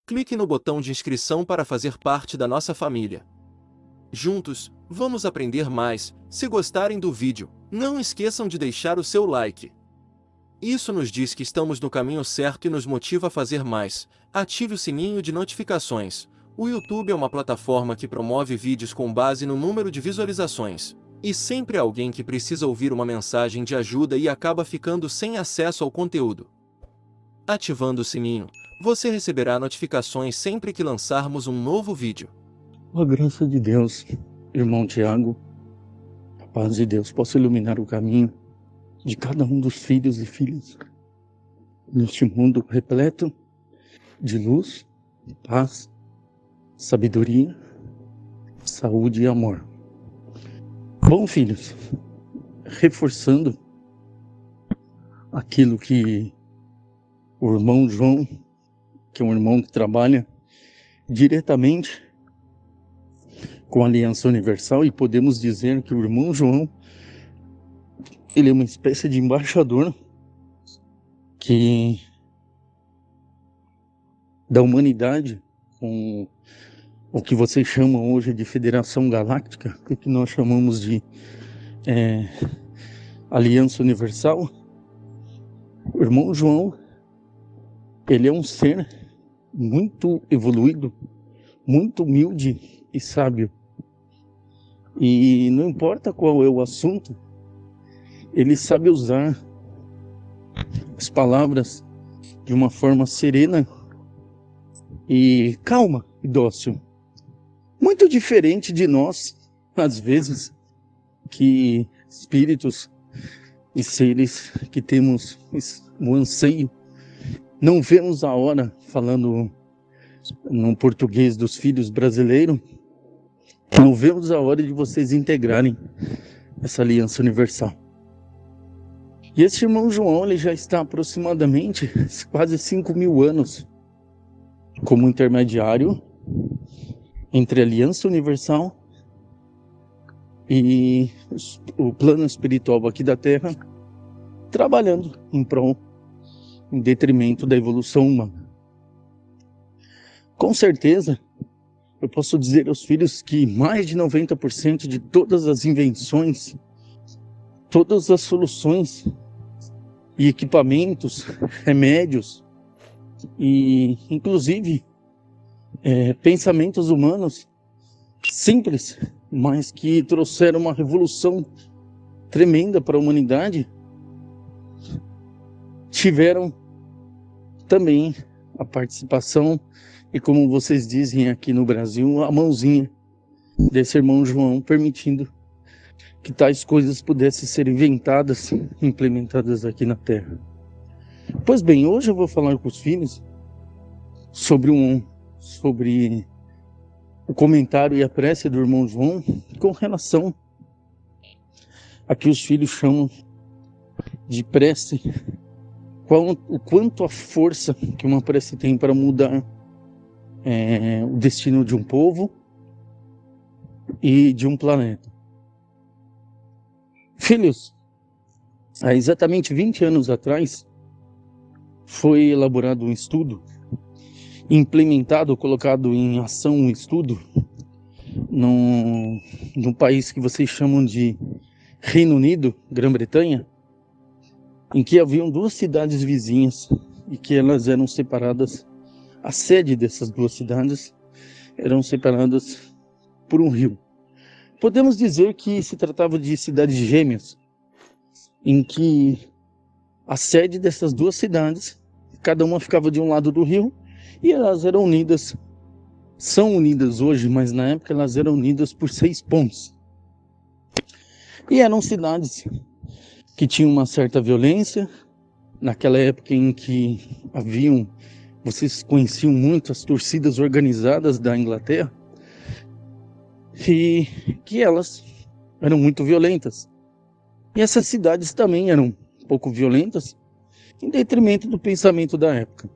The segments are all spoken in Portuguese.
clique no botão de inscrição para fazer parte da nossa família. Juntos, vamos aprender mais. Se gostarem do vídeo, não esqueçam de deixar o seu like. Isso nos diz que estamos no caminho certo e nos motiva a fazer mais. Ative o sininho de notificações. O YouTube é uma plataforma que promove vídeos com base no número de visualizações. E sempre há alguém que precisa ouvir uma mensagem de ajuda e acaba ficando sem acesso ao conteúdo. Ativando o sininho, você receberá notificações sempre que lançarmos um novo vídeo. A graça de Deus, irmão Tiago, a paz de Deus possa iluminar o caminho de cada um dos filhos e filhas neste mundo repleto de luz, paz, sabedoria, saúde e amor. Bom, filhos, reforçando aquilo que o irmão João, que é um irmão que trabalha diretamente com a Aliança Universal, e podemos dizer que o irmão João, ele é uma espécie de embaixador da humanidade, com o que vocês chamam hoje de Federação Galáctica, o que nós chamamos de Aliança Universal. O irmão João, ele é um ser muito evoluído, muito humilde e sábio. E não importa qual é o assunto, ele sabe usar as palavras de uma forma serena e calma e dócil. Muito diferente de nós, às vezes, que espíritos e seres que temos o anseio, não vemos a hora, falando no português dos filhos brasileiros, não vemos a hora de vocês integrarem essa Aliança Universal. E esse irmão João, ele já está aproximadamente quase 5.000 anos como intermediário entre a Aliança Universal e o plano espiritual aqui da Terra, trabalhando em detrimento da evolução humana. Com certeza, eu posso dizer aos filhos que mais de 90% de todas as invenções, todas as soluções e equipamentos, remédios e inclusive pensamentos humanos simples, mas que trouxeram uma revolução tremenda para a humanidade, tiveram também a participação e, como vocês dizem aqui no Brasil, a mãozinha desse irmão João, permitindo que tais coisas pudessem ser inventadas e implementadas aqui na Terra. Pois bem, hoje eu vou falar com os filhos sobre o comentário e a prece do irmão João com relação a que os filhos chamam de prece, o quanto a força que uma prece tem para mudar o destino de um povo e de um planeta. Filhos, há exatamente 20 anos atrás foi elaborado um estudo, implementado, colocado em ação um estudo num país que vocês chamam de Reino Unido, Grã-Bretanha, em que haviam duas cidades vizinhas e que elas eram separadas. A sede dessas duas cidades eram separadas por um rio. Podemos dizer que se tratava de cidades gêmeas, em que a sede dessas duas cidades, cada uma ficava de um lado do rio, e elas eram unidas, são unidas hoje, mas na época elas eram unidas por 6 pontes. E eram cidades que tinham uma certa violência, naquela época em que vocês conheciam muito as torcidas organizadas da Inglaterra, e que elas eram muito violentas. E essas cidades também eram um pouco violentas, em detrimento do pensamento da época.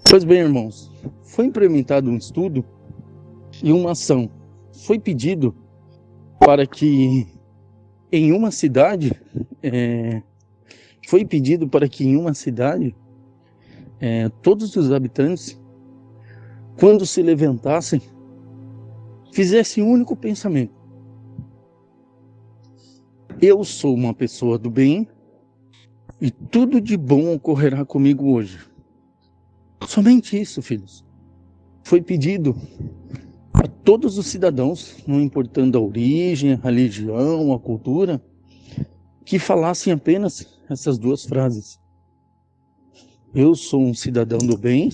Pois bem, irmãos, foi implementado um estudo e uma ação. Foi pedido para que em uma cidade, todos os habitantes quando se levantassem, fizessem um único pensamento: eu sou uma pessoa do bem e tudo de bom ocorrerá comigo hoje. Somente isso, filhos. Foi pedido a todos os cidadãos, não importando a origem, a religião, a cultura, que falassem apenas essas duas frases: eu sou um cidadão do bem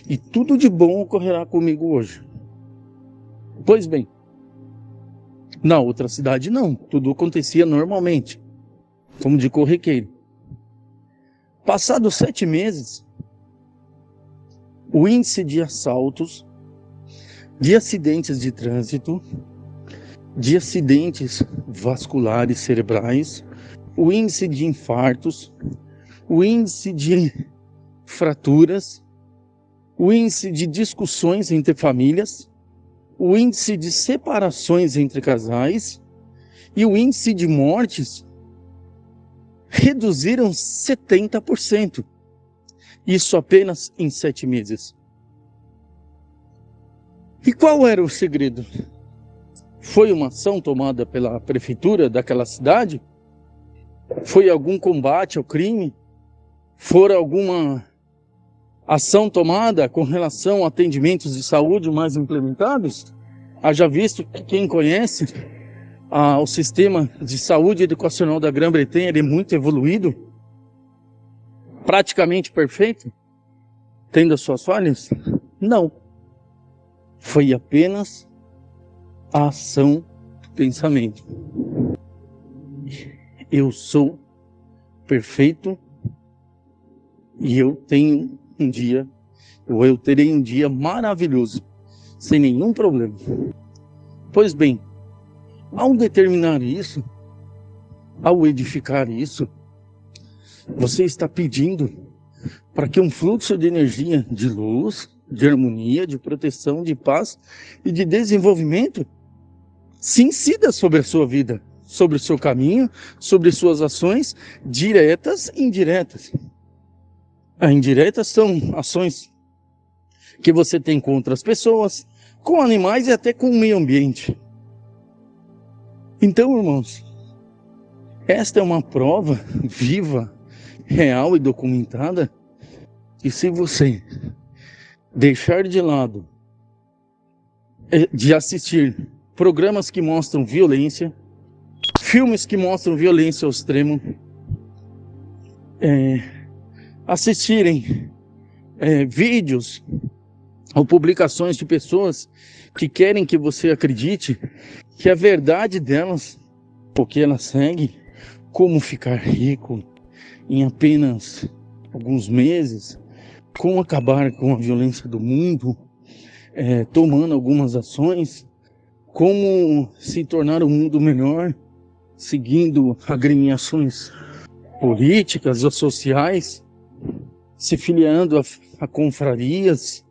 e tudo de bom ocorrerá comigo hoje. Pois bem, na outra cidade não, tudo acontecia normalmente, como de corriqueiro. Passados 7 meses, o índice de assaltos, de acidentes de trânsito, de acidentes vasculares cerebrais, o índice de infartos, o índice de fraturas, o índice de discussões entre famílias, o índice de separações entre casais e o índice de mortes reduziram 70%. Isso apenas em 7 meses. E qual era o segredo? Foi uma ação tomada pela prefeitura daquela cidade? Foi algum combate ao crime? Foi alguma ação tomada com relação a atendimentos de saúde mais implementados? Haja visto que quem conhece o sistema de saúde educacional da Grã-Bretanha, ele é muito evoluído, praticamente perfeito, tendo as suas falhas? Não. Foi apenas a ação do pensamento. Eu sou perfeito e eu terei um dia maravilhoso, sem nenhum problema. Pois bem, ao determinar isso, ao edificar isso, você está pedindo para que um fluxo de energia, de luz, de harmonia, de proteção, de paz e de desenvolvimento se incida sobre a sua vida, sobre o seu caminho, sobre suas ações diretas e indiretas. As indiretas são ações que você tem com outras pessoas, com animais e até com o meio ambiente. Então, irmãos, esta é uma prova viva, real e documentada, que se você deixar de lado de assistir programas que mostram violência, filmes que mostram violência ao extremo, assistirem vídeos ou publicações de pessoas que querem que você acredite que a verdade delas, porque elas seguem como ficar rico em apenas alguns meses, como acabar com a violência do mundo, tomando algumas ações, como se tornar um mundo melhor, seguindo agremiações políticas ou sociais, se filiando a confrarias,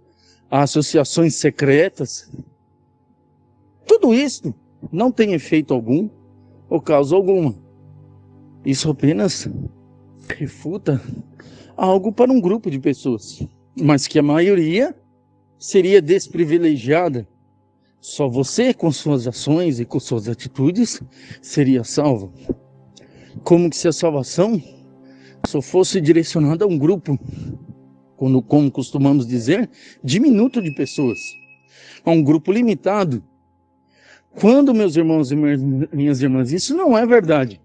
a associações secretas. Tudo isso não tem efeito algum ou causa alguma. Isso apenas refuta algo para um grupo de pessoas, mas que a maioria seria desprivilegiada. Só você, com suas ações e com suas atitudes, seria salvo. Como que se a salvação só fosse direcionada a um grupo, como costumamos dizer, diminuto de pessoas, a um grupo limitado. Quando, meus irmãos e minhas irmãs, isso não é verdade.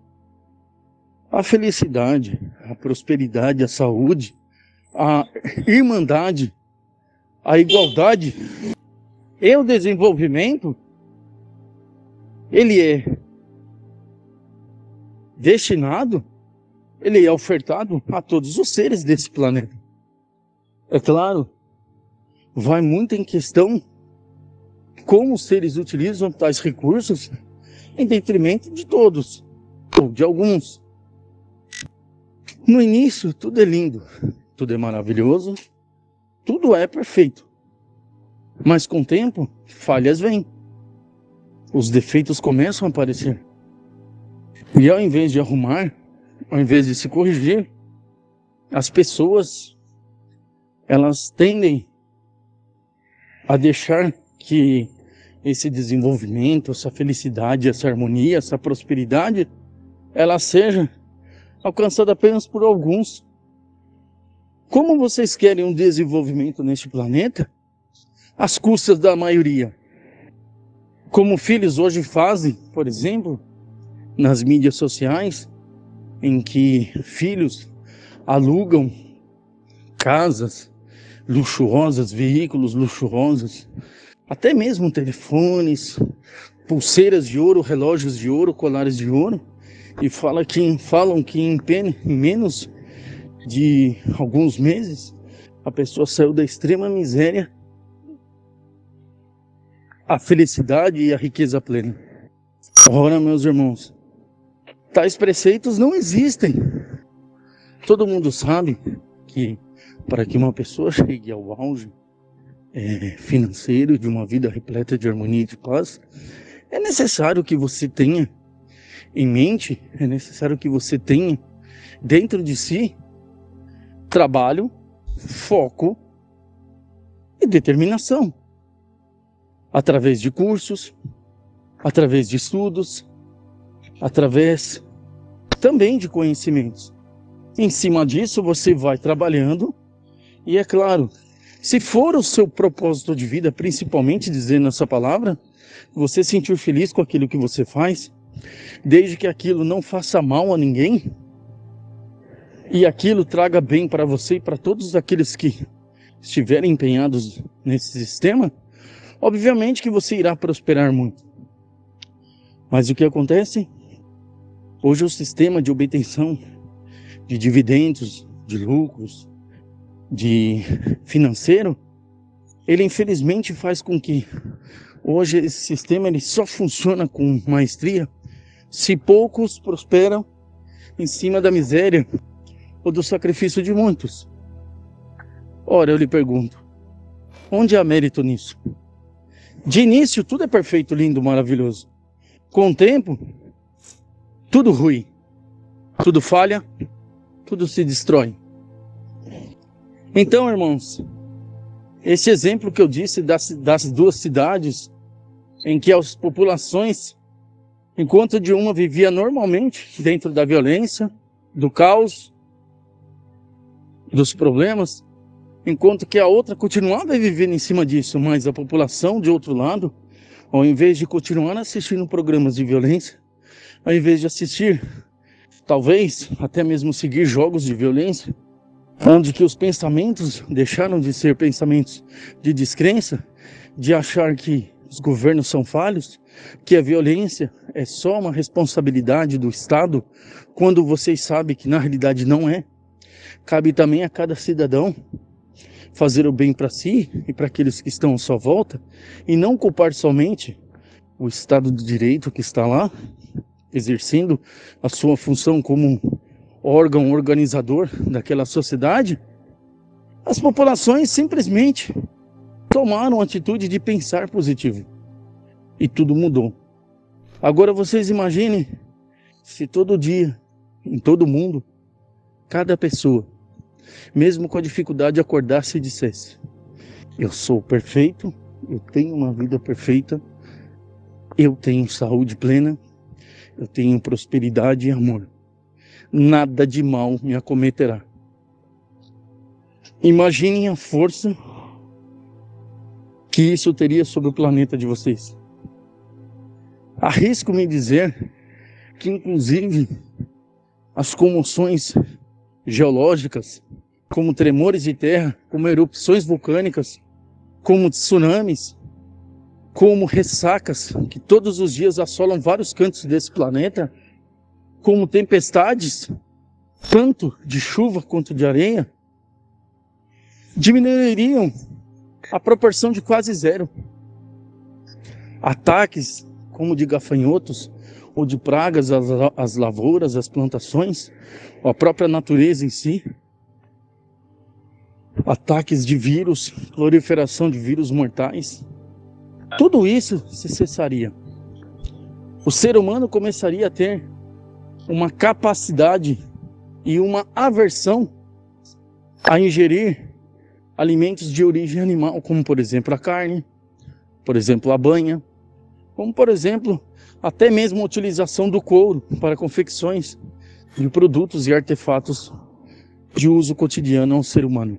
A felicidade, a prosperidade, a saúde, a irmandade, a igualdade e o desenvolvimento, ele é destinado, ele é ofertado a todos os seres desse planeta. É claro, vai muito em questão como os seres utilizam tais recursos em detrimento de todos, ou de alguns. No início, tudo é lindo, tudo é maravilhoso, tudo é perfeito. Mas com o tempo, falhas vêm. Os defeitos começam a aparecer. E ao invés de arrumar, ao invés de se corrigir, as pessoas, elas tendem a deixar que esse desenvolvimento, essa felicidade, essa harmonia, essa prosperidade, ela seja alcançada apenas por alguns. Como vocês querem um desenvolvimento neste planeta às custas da maioria? Como filhos hoje fazem, por exemplo, nas mídias sociais, em que filhos alugam casas luxuosas, veículos luxuosos, até mesmo telefones, pulseiras de ouro, relógios de ouro, colares de ouro, e falam que em menos de alguns meses a pessoa saiu da extrema miséria à felicidade e à riqueza plena. Ora, meus irmãos, tais preceitos não existem. Todo mundo sabe que para que uma pessoa chegue ao auge financeiro de uma vida repleta de harmonia e de paz, é necessário que você tenha em mente, é necessário que você tenha dentro de si trabalho, foco e determinação. Através de cursos, através de estudos, através também de conhecimentos. Em cima disso você vai trabalhando e, é claro, se for o seu propósito de vida, principalmente dizendo essa palavra, você se sentir feliz com aquilo que você faz, desde que aquilo não faça mal a ninguém e aquilo traga bem para você e para todos aqueles que estiverem empenhados nesse sistema, obviamente que você irá prosperar muito. Mas o que acontece? Hoje o sistema de obtenção de dividendos, de lucros, de financeiro, ele infelizmente faz com que hoje esse sistema ele só funciona com maestria se poucos prosperam em cima da miséria ou do sacrifício de muitos. Ora, eu lhe pergunto, onde há mérito nisso? De início tudo é perfeito, lindo, maravilhoso. Com o tempo, tudo ruim, tudo falha, tudo se destrói. Então, irmãos, esse exemplo que eu disse das duas cidades, em que as populações, enquanto de uma vivia normalmente dentro da violência, do caos, dos problemas, enquanto que a outra continuava vivendo em cima disso, mas a população de outro lado, ao invés de continuar assistindo programas de violência, ao invés de assistir, talvez até mesmo seguir jogos de violência, onde que os pensamentos deixaram de ser pensamentos de descrença, de achar que os governos são falhos, que a violência é só uma responsabilidade do Estado, quando vocês sabem que na realidade não é. Cabe também a cada cidadão fazer o bem para si e para aqueles que estão à sua volta, e não culpar somente o Estado de Direito que está lá, exercendo a sua função como órgão organizador daquela sociedade. As populações simplesmente tomaram a atitude de pensar positivo. E tudo mudou. Agora vocês imaginem se todo dia, em todo mundo, cada pessoa, mesmo com a dificuldade de acordar, se dissesse: eu sou perfeito, eu tenho uma vida perfeita, eu tenho saúde plena, eu tenho prosperidade e amor. Nada de mal me acometerá. Imaginem a força que isso teria sobre o planeta de vocês. Arrisco-me dizer que, inclusive, as comoções geológicas, como tremores de terra, como erupções vulcânicas, como tsunamis, como ressacas que todos os dias assolam vários cantos desse planeta, como tempestades, tanto de chuva quanto de areia, diminuiriam a proporção de quase zero. Ataques como de gafanhotos ou de pragas às lavouras, às plantações, ou a própria natureza em si, ataques de vírus, proliferação de vírus mortais, tudo isso se cessaria. O ser humano começaria a ter uma capacidade e uma aversão a ingerir alimentos de origem animal, como por exemplo a carne, por exemplo a banha, como por exemplo até mesmo a utilização do couro para confecções de produtos e artefatos de uso cotidiano ao ser humano.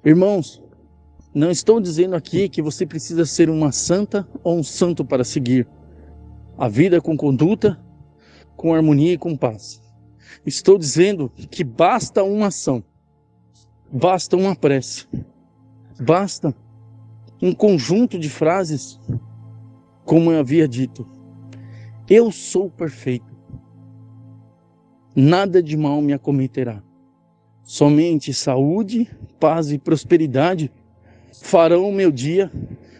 Irmãos, não estou dizendo aqui que você precisa ser uma santa ou um santo para seguir a vida com conduta, com harmonia e com paz. Estou dizendo que basta uma ação, basta uma prece, basta um conjunto de frases, como eu havia dito: eu sou perfeito, nada de mal me acometerá. Somente saúde, paz e prosperidade farão o meu dia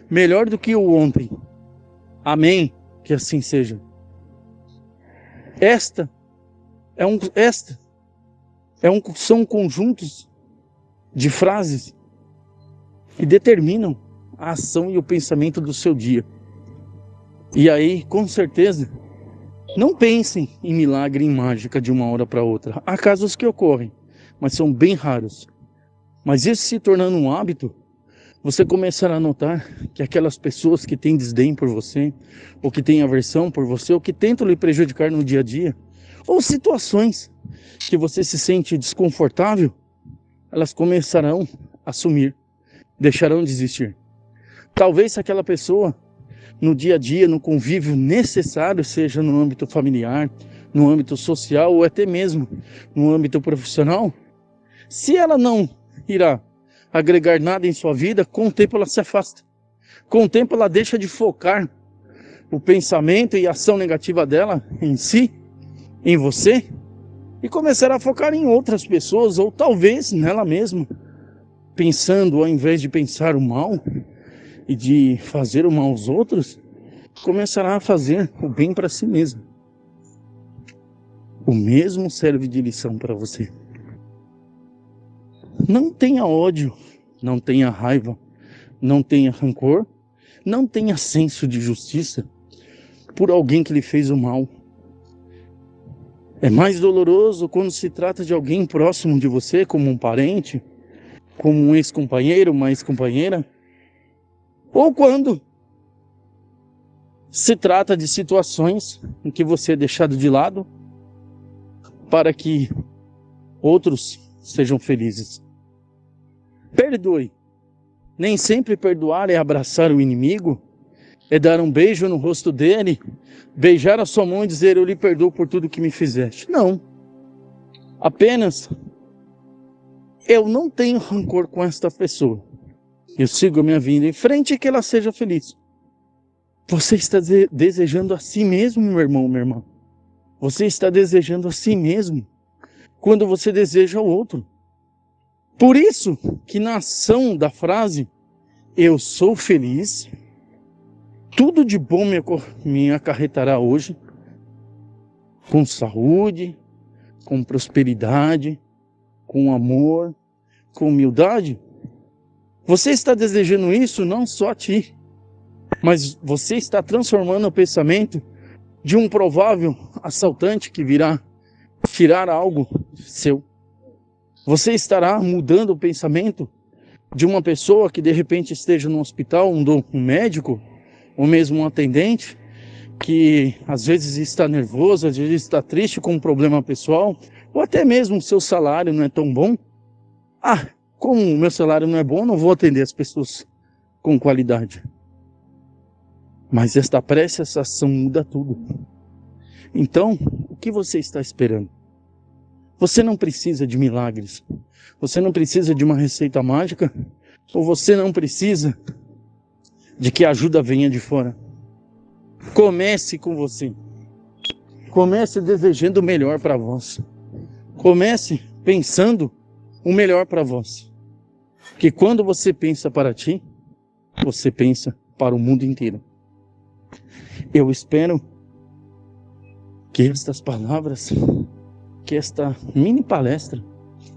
melhor do que o ontem. Amém. Que assim seja. São conjuntos de frases que determinam a ação e o pensamento do seu dia. E aí, com certeza, não pensem em milagre, em mágica de uma hora para outra. Há casos que ocorrem, mas são bem raros. Mas isso se tornando um hábito, você começará a notar que aquelas pessoas que têm desdém por você, ou que têm aversão por você, ou que tentam lhe prejudicar no dia a dia, ou situações que você se sente desconfortável, elas começarão a sumir, deixarão de existir. Talvez se aquela pessoa, no dia a dia, no convívio necessário, seja no âmbito familiar, no âmbito social, ou até mesmo no âmbito profissional, se ela não irá agregar nada em sua vida, com o tempo ela se afasta. Com o tempo ela deixa de focar o pensamento e a ação negativa dela em si, em você, e começará a focar em outras pessoas, ou talvez nela mesma, pensando, ao invés de pensar o mal e de fazer o mal aos outros, começará a fazer o bem para si mesma. O mesmo serve de lição para você. Não tenha ódio, não tenha raiva, não tenha rancor, não tenha senso de justiça por alguém que lhe fez o mal. É mais doloroso quando se trata de alguém próximo de você, como um parente, como um ex-companheiro, uma ex-companheira, ou quando se trata de situações em que você é deixado de lado para que outros sejam felizes. Perdoe. Nem sempre perdoar é abraçar o inimigo, é dar um beijo no rosto dele, beijar a sua mão e dizer: eu lhe perdoo por tudo que me fizeste. Não. Apenas, eu não tenho rancor com esta pessoa. Eu sigo a minha vida em frente e que ela seja feliz. Você está desejando a si mesmo, meu irmão, minha irmã. Você está desejando a si mesmo quando você deseja o outro. Por isso que na ação da frase, eu sou feliz, tudo de bom me acarretará hoje, com saúde, com prosperidade, com amor, com humildade. Você está desejando isso não só a ti, mas você está transformando o pensamento de um provável assaltante que virá tirar algo seu. Você estará mudando o pensamento de uma pessoa que de repente esteja no hospital, um médico, ou mesmo um atendente, que às vezes está nervoso, às vezes está triste com um problema pessoal, ou até mesmo o seu salário não é tão bom. Como o meu salário não é bom, eu não vou atender as pessoas com qualidade. Mas esta prece, essa ação muda tudo. Então, o que você está esperando? Você não precisa de milagres. Você não precisa de uma receita mágica. Ou você não precisa de que a ajuda venha de fora. Comece com você. Comece desejando o melhor para vós. Comece pensando o melhor para vós. Porque quando você pensa para ti, você pensa para o mundo inteiro. Eu espero que estas palavras, que esta mini palestra,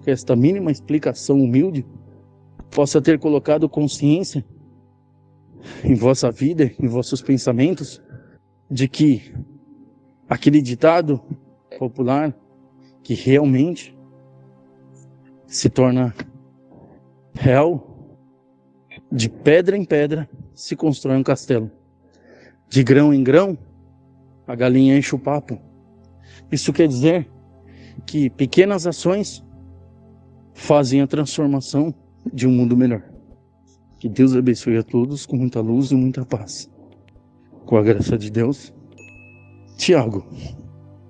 que esta mínima explicação humilde possa ter colocado consciência em vossa vida, em vossos pensamentos, de que aquele ditado popular que realmente se torna Real, de pedra em pedra se constrói um castelo. De grão em grão, a galinha enche o papo. Isso quer dizer que pequenas ações fazem a transformação de um mundo melhor. Que Deus abençoe a todos com muita luz e muita paz. Com a graça de Deus, Tiago.